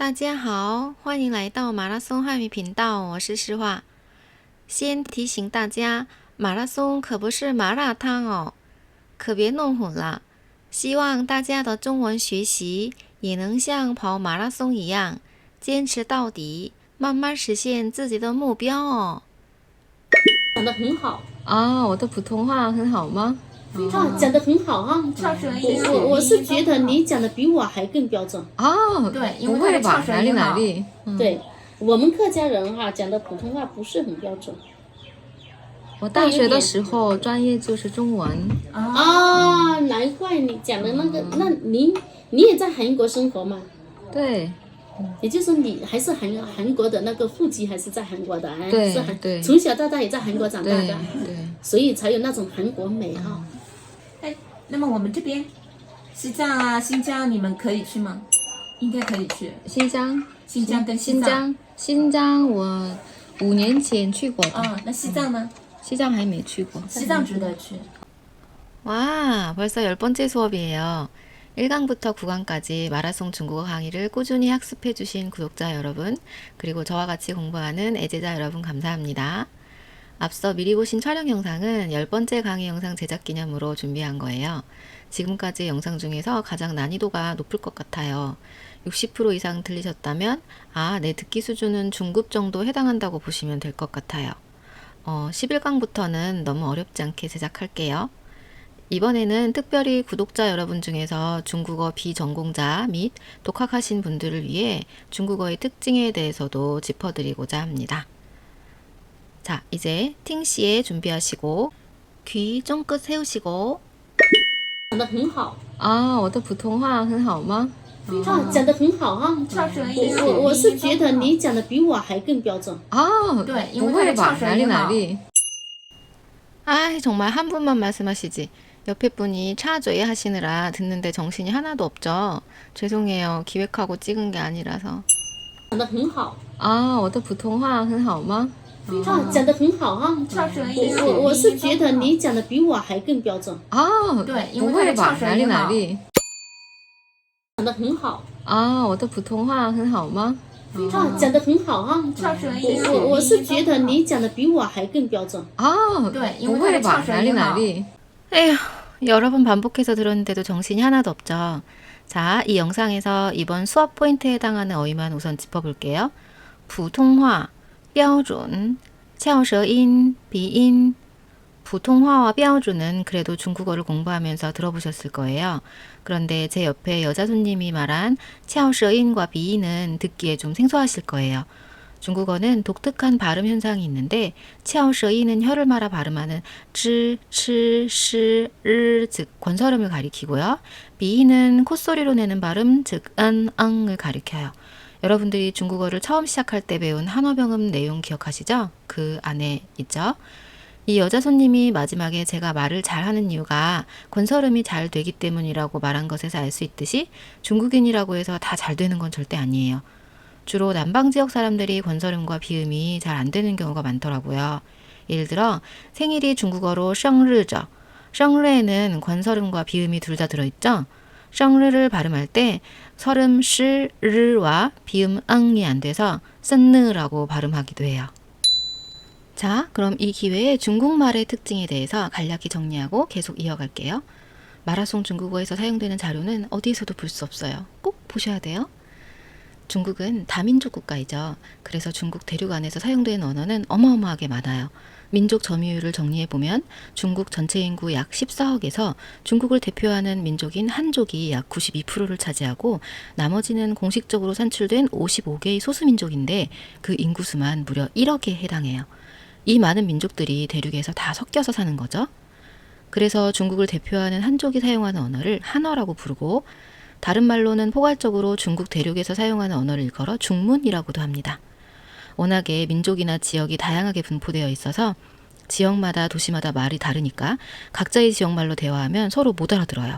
大家好，欢迎来到马拉松汉语频道，我是诗画。先提醒大家，马拉松可不是麻辣烫哦，可别弄混了。希望大家的中文学习也能像跑马拉松一样，坚持到底，慢慢实现自己的目标哦。讲得很好啊，我的普通话很好吗？讲得很好啊！翘舌音我是觉得你讲的比我还更标准。哦，对，因为不会吧？他的翘舌音好哪里？对，我们客家人讲的普通话不是很标准。我大学的时候专业就是中文。难怪你讲的那个，那你也在韩国生活嘛？对。也就是说你还是韩国的那个户籍还是在韩国的，对，从小到大也在韩国长大的，对，所以才有那种韩国美那么我们这边西藏啊、新疆，你们可以去吗？应该可以去。新疆跟西藏。新疆我5年前去过的。那西藏呢？西藏还没去过。西藏值得去。와, 벌써 10번째 수업이에요. 1강부터 9강까지 마라송 중국어 강의를 꾸준히 학습해 주신 구독자 여러분, 그리고 저와 같이 공부하는 애제자 여러분 감사합니다. 앞서 미리 보신 촬영 영상은 10번째 강의 영상 제작 기념으로 준비한 거예요. 지금까지 영상 중에서 가장 난이도가 높을 것 같아요. 60% 이상 틀리셨다면 내 듣기 수준은 중급 정도 해당한다고 보시면 될 것 같아요. 11강부터는 너무 어렵지 않게 제작할게요. 이번에는 특별히 구독자 여러분 중에서 중국어 비전공자 및 독학하신 분들을 위해 중국어의 특징에 대해서도 짚어드리고자 합니다. 자, 이제 팅씨에 준비하시고 귀 쫑긋 세우시고 讲得很好我的普通话很好吗？讲得很好翘舌音我是觉得你讲的比我还更标准。对，因不会吧？为他的翘舌音好。정말 한 분만 말씀하시지. 옆에 분이 차조에 하시느라 듣는데 정신이 하나도 없죠. 죄송해요. 기획하고 찍은 게 아니라서. 讲得很好我的普通话很好吗？讲得很好翘舌音我是觉得你讲的比我还更标准。对，因为他的翘舌音好。讲得很好我的普通话很好吗？讲得很好翘舌音我是觉得你讲的比我还更标准。对，因为他的翘舌音好。 에휴, 여러 번 반복해서 들었는데도 정신이 하나도 없죠. 자, 이 영상에서 이번 수업 포인트에 해당하는 어휘만 우선 짚어볼게요. 부통화, 标准, 翘舌音, 비인. 부통화와 标准은 그래도 중국어를 공부하면서 들어보셨을 거예요. 그런데 제 옆에 여자 손님이 말한 翘舌音과 비인은 듣기에 좀 생소하실 거예요. 중국어는 독특한 발음 현상이 있는데 翘舌音은 혀를 말아 발음하는 쯔, 치, 시, 을, 즉 권설음을 가리키고요. 비인은 콧소리로 내는 발음, 즉 은, 을 가리켜요. 여러분들이 중국어를 처음 시작할 때 배운 한어병음 내용 기억하시죠? 그 안에 있죠? 이 여자 손님이 마지막에 제가 말을 잘하는 이유가 권설음이 잘 되기 때문이라고 말한 것에서 알 수 있듯이 중국인이라고 해서 다 잘 되는 건 절대 아니에요. 주로 남방 지역 사람들이 권설음과 비음이 잘 안 되는 경우가 많더라고요. 예를 들어 생일이 중국어로 생르죠. 생르에는 권설음과 비음이 둘 다 들어있죠. 생르를 발음할 때 설음 시, 르와 비음 응이 안 돼서 쓴느라고 발음하기도 해요. 자, 그럼 이 기회에 중국말의 특징에 대해서 간략히 정리하고 계속 이어갈게요. 마라송 중국어에서 사용되는 자료는 어디에서도 볼 수 없어요. 꼭 보셔야 돼요. 중국은 다민족 국가이죠. 그래서 중국 대륙 안에서 사용되는 언어는 어마어마하게 많아요. 민족 점유율을 정리해보면 중국 전체 인구 약 14억에서 중국을 대표하는 민족인 한족이 약 92%를 차지하고 나머지는 공식적으로 산출된 55개의 소수민족인데 그 인구수만 무려 1억에 해당해요. 이 많은 민족들이 대륙에서 다 섞여서 사는 거죠. 그래서 중국을 대표하는 한족이 사용하는 언어를 한어라고 부르고 다른 말로는 포괄적으로 중국 대륙에서 사용하는 언어를 일컬어 중문이라고도 합니다. 워낙에 민족이나 지역이 다양하게 분포되어 있어서 지역마다 도시마다 말이 다르니까 각자의 지역말로 대화하면 서로 못 알아들어요.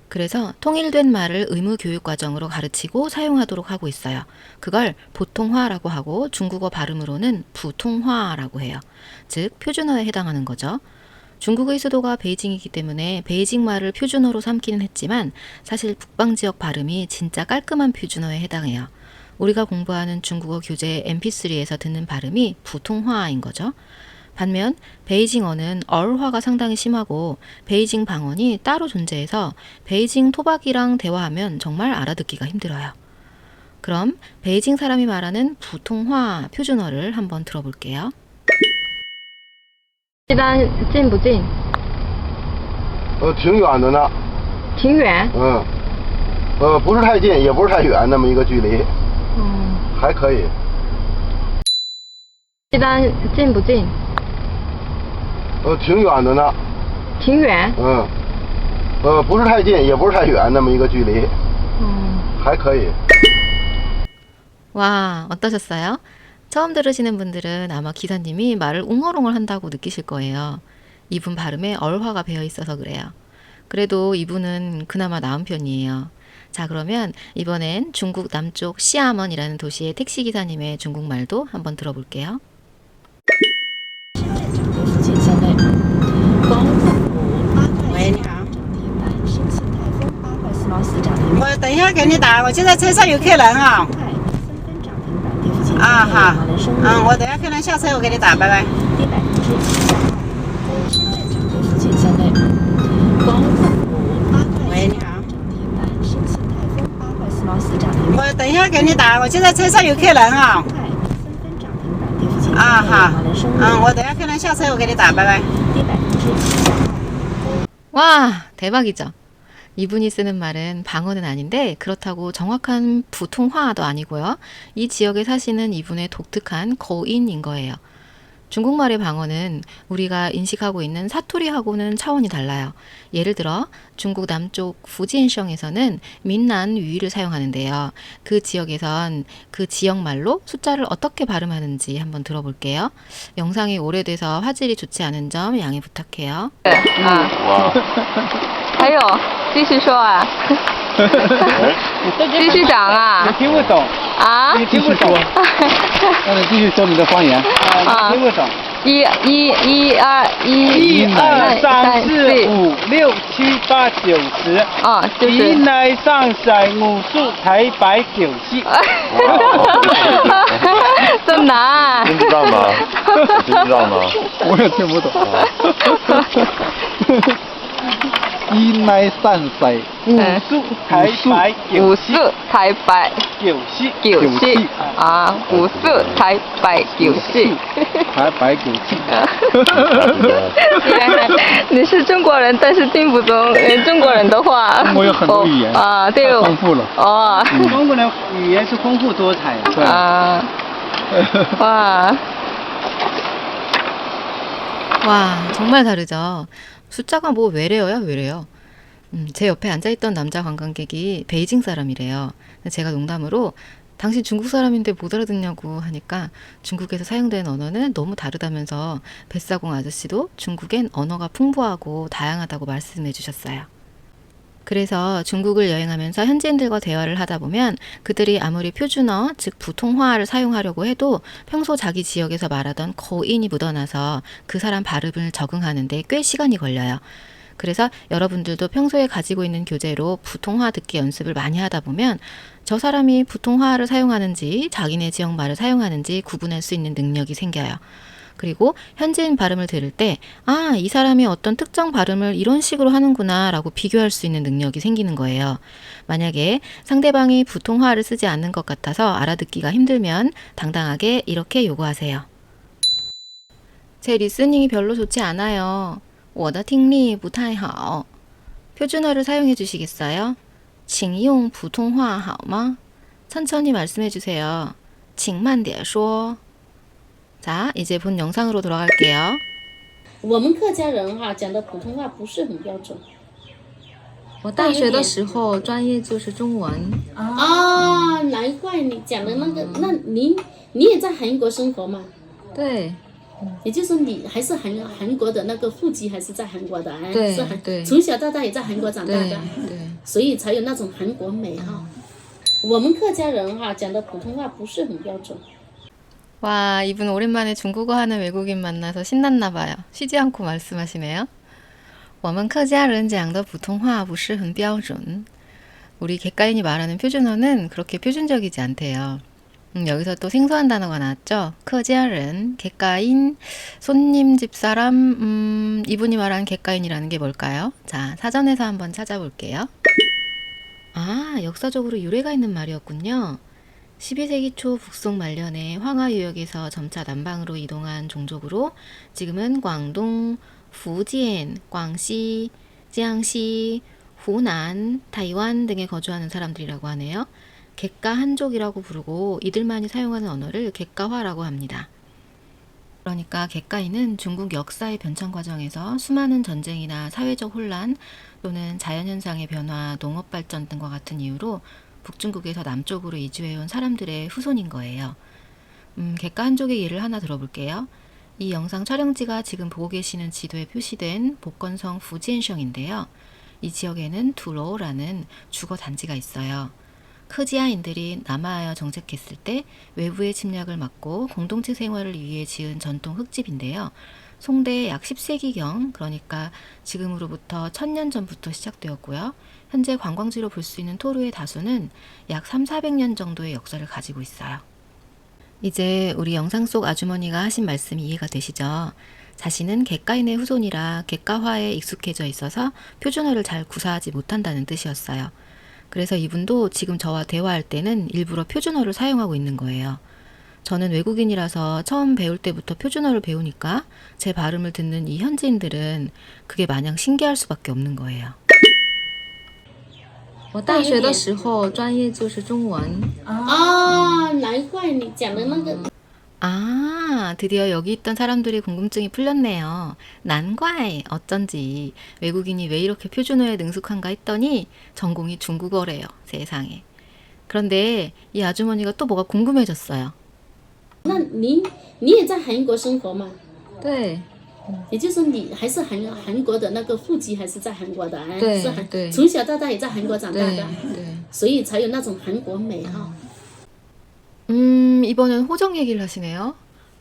그래서 통일된 말을 의무 교육 과정으로 가르치고 사용하도록 하고 있어요. 그걸 보통화라고 하고 중국어 발음으로는 부통화라고 해요. 즉 표준어에 해당하는 거죠. 중국의 수도가 베이징이기 때문에 베이징 말을 표준어로 삼기는 했지만 사실 북방 지역 발음이 진짜 깔끔한 표준어에 해당해요. 우리가 공부하는 중국어 교재 MP3에서 듣는 발음이 부통화인 거죠. 반면 베이징어는 얼화가 상당히 심하고 베이징 방언이 따로 존재해서 베이징 토박이랑 대화하면 정말 알아듣기가 힘들어요. 그럼 베이징 사람이 말하는 부통화 표준어를 한번 들어볼게요. 西单近不近？挺远的呢，挺远。不是太近，也不是太远，那么一个距离，还可以。西单近不近？挺远的呢，挺远。不是太近，也不是太远，那么一个距离，还可以。 와, 어떠셨어요? 처음 들으시는 분들은 아마 기사님이 말을 웅얼웅얼 한다고 느끼실 거예요. 이분 발음에 얼화가 배어 있어서 그래요. 그래도 이분은 그나마 나은 편이에요. 자, 그러면 이번엔 중국 남쪽 시아먼이라는 도시의 택시기사님의 중국말도 한번 들어볼게요. 喂，你好。我等一下给你打，我就在车上有客人啊。啊好，我等一下客人下车我给你打，拜拜。喂，你好。我等一下给你打，我就在车上有客人啊。啊好，我等一下客人下车我给你打，拜拜。 와, 대박이죠? 이분이 쓰는 말은 방언은 아닌데 그렇다고 정확한 부통화도 아니고요. 이 지역에 사시는 이분의 독특한 거인인 거예요. 중국말의 방언은 우리가 인식하고 있는 사투리하고는 차원이 달라요. 예를 들어 중국 남쪽 fujian성에서는 민난 유의를 사용하는데요. 그 지역에선 그 지역말로 숫자를 어떻게 발음하는지 한번 들어볼게요. 영상이 오래돼서 화질이 좋지 않은 점 양해 부탁해요. 还有，继续说啊，继续讲啊。听不懂啊？你听不懂，让你继续说你的方言。你听不懂。一二三四五六七八九十。就是一来上山五树台白九系。这么难？真知道吗？真知道吗？我也听不懂。一来上山五树台白九系。台白九系。五树台白九系。台白九系。你是中国人，但是听不懂中国人的话。中国有很多语言对太丰富了。中国的语言是丰富多彩的。와. 와, 정말 다르죠? 숫자가 뭐 왜래요? 왜래요? 제 옆에 앉아있던 남자 관광객이 베이징 사람이래요. 제가 농담으로 당신 중국 사람인데 못 알아듣냐고 하니까 중국에서 사용되는 언어는 너무 다르다면서 뱃사공 아저씨도 중국엔 언어가 풍부하고 다양하다고 말씀해 주셨어요. 그래서 중국을 여행하면서 현지인들과 대화를 하다 보면 그들이 아무리 표준어, 즉 부통화를 사용하려고 해도 평소 자기 지역에서 말하던 거인이 묻어나서 그 사람 발음을 적응하는 데 꽤 시간이 걸려요. 그래서 여러분들도 평소에 가지고 있는 교재로 부통화 듣기 연습을 많이 하다 보면 저 사람이 부통화를 사용하는지 자기네 지역 말을 사용하는지 구분할 수 있는 능력이 생겨요. 그리고 현지인 발음을 들을 때 아, 이 사람이 어떤 특정 발음을 이런 식으로 하는구나 라고 비교할 수 있는 능력이 생기는 거예요. 만약에 상대방이 부통화를 쓰지 않는 것 같아서 알아듣기가 힘들면 당당하게 이렇게 요구하세요. 제 리스닝이 별로 좋지 않아요. 我的听力不太好. 표준어를 사용해 주시겠어요? 请用普通话好吗? 천천히 말씀해 주세요. 请慢点说. 자, 이제 본 영상으로 돌아갈게요. 我们客家人哈讲的普通话不是很标准。我大学的时候专业就是中文。啊，难怪你讲的那个，那你也在韩国生活吗？对。也就是说你还是韩国的那个户籍还是在韩国的，对是对，从小到大也在韩国长大的，对，所以才有那种韩国美哈。我们客家人哈讲的普通话不是很标准。 와, 이분 오랜만에 중국어 하는 외국인 만나서 신났나 봐요. 쉬지 않고 말씀하시네요. 我们客家人讲的普通话不是很标准. 우리 객가인이 말하는 표준어는 그렇게 표준적이지 않대요. 여기서 또 생소한 단어가 나왔죠. 커지아른, 객가인, 손님, 집사람, 이분이 말하는 객가인이라는 게 뭘까요? 자, 사전에서 한번 찾아볼게요. 아, 역사적으로 유래가 있는 말이었군요. 12세기 초 북송 말년에 황하 유역에서 점차 남방으로 이동한 종족으로 지금은 광동, 후지엔, 광시, 지양시, 후난, 타이완 등에 거주하는 사람들이라고 하네요. 객가 한족이라고 부르고 이들만이 사용하는 언어를 객가화라고 합니다. 그러니까 객가인은 중국 역사의 변천 과정에서 수많은 전쟁이나 사회적 혼란 또는 자연현상의 변화, 농업 발전 등과 같은 이유로 북중국에서 남쪽으로 이주해온 사람들의 후손인 거예요. 객가 한족의 예를 하나 들어볼게요. 이 영상 촬영지가 지금 보고 계시는 지도에 표시된 복건성 후지엔성인데요. 이 지역에는 두로라는 주거 단지가 있어요. 크지아인들이 남하하여 정착했을 때 외부의 침략을 막고 공동체 생활을 위해 지은 전통 흙집인데요. 송대 약 10세기경, 그러니까 지금으로부터 1000년 전부터 시작되었고요. 현재 관광지로 볼 수 있는 토르의 다수는 약 300~400년 정도의 역사를 가지고 있어요. 이제 우리 영상 속 아주머니가 하신 말씀이 이해가 되시죠? 자신은 객가인의 후손이라 객가화에 익숙해져 있어서 표준어를 잘 구사하지 못한다는 뜻이었어요. 그래서 이분도 지금 저와 대화할 때는 일부러 표준어를 사용하고 있는 거예요. 저는 외국인이라서 처음 배울 때부터 표준어를 배우니까 제 발음을 듣는 이 현지인들은 그게 마냥 신기할 수밖에 없는 거예요. 我大学的时候专业就是中文。 啊，难怪你讲的那个 아, 드디어 여기 있던 사람들의 궁금증이 풀렸네요. 난과이 어쩐지 외국인이 왜 이렇게 표준어에 능숙한가 했더니 전공이 중국어래요. 세상에. 그런데 이 아주머니가 또 뭐가 궁금해졌어요. 那你也在韩国生活吗？对，也就是说你还是韩国的那个户籍还是在韩国的，哎，对是对从小到大也在韩国长大的，对。所以才有那种韩国美哈。 이번엔 호적 얘기를 하시네요.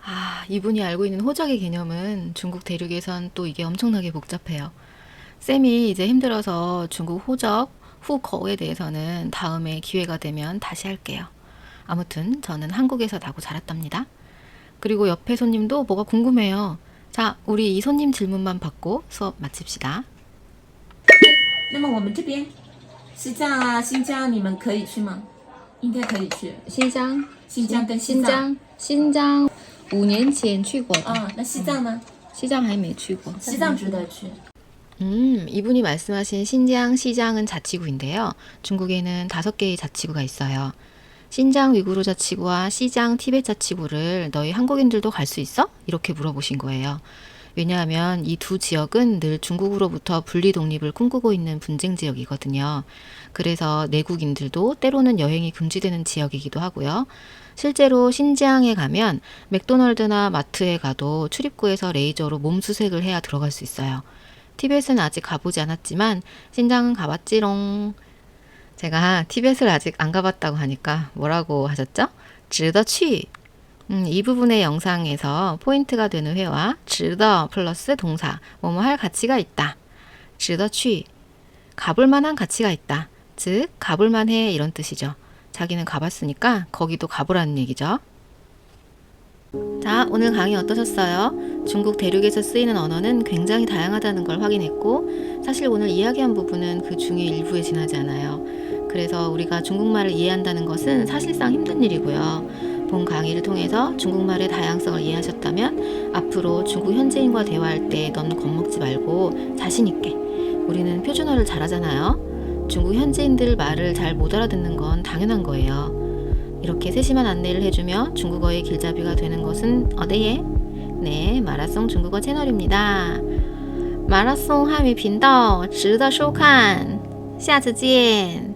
아, 이분이 알고 있는 호적의 개념은 중국 대륙에선 또 이게 엄청나게 복잡해요. 쌤이 이제 힘들어서 중국 호적, 후거에 대해서는 다음에 기회가 되면 다시 할게요. 아무튼 저는 한국에서 나고 자랐답니다. 그리고 옆에 손님도 뭐가 궁금해요. 자, 우리 이 손님 질문만 받고 수업 마칩시다. 那么我们这边，西藏啊、新疆，你们可以去吗？应该可以去。新疆跟西藏。新疆5年前去过的。啊，那西藏呢？西藏还没去过。西藏值得去。 이분이 말씀하신 신장, 시장은 자치구인데요. 중국에는 5개의 자치구가 있어요. 신장 위구르 자치구와 시장 티베트 자치구를 너희 한국인들도 갈 수 있어? 이렇게 물어보신 거예요. 왜냐하면 이 두 지역은 늘 중국으로부터 분리 독립을 꿈꾸고 있는 분쟁 지역이거든요. 그래서 내국인들도 때로는 여행이 금지되는 지역이기도 하고요. 실제로 신지항에 가면 맥도널드나 마트에 가도 출입구에서 레이저로 몸수색을 해야 들어갈 수 있어요. 티벳은 아직 가보지 않았지만 신장은 가봤지롱. 제가 티벳을 아직 안 가봤다고 하니까 뭐라고 하셨죠? 值得去. 이 부분의 영상에서 포인트가 되는 회화 值得 플러스 동사 뭐뭐 할 가치가 있다. 值得去. 가볼 만한 가치가 있다. 즉 가볼 만해 이런 뜻이죠. 자기는 가봤으니까 거기도 가보라는 얘기죠. 자, 오늘 강의 어떠셨어요? 중국 대륙에서 쓰이는 언어는 굉장히 다양하다는 걸 확인했고 사실 오늘 이야기한 부분은 그 중에 일부에 지나지 않아요. 그래서 우리가 중국말을 이해한다는 것은 사실상 힘든 일이고요. 본 강의를 통해서 중국말의 다양성을 이해하셨다면 앞으로 중국 현지인과 대화할 때 너무 겁먹지 말고 자신 있게. 우리는 표준어를 잘하잖아요. 중국 현지인들 말을 잘 못 알아듣는 건 당연한 거예요. 이렇게 세심한 안내를 해주며 중국어의 길잡이가 되는 것은 어디에? 네, 마라송 중국어 채널입니다. 마라송 한미频道值得收看，下次见。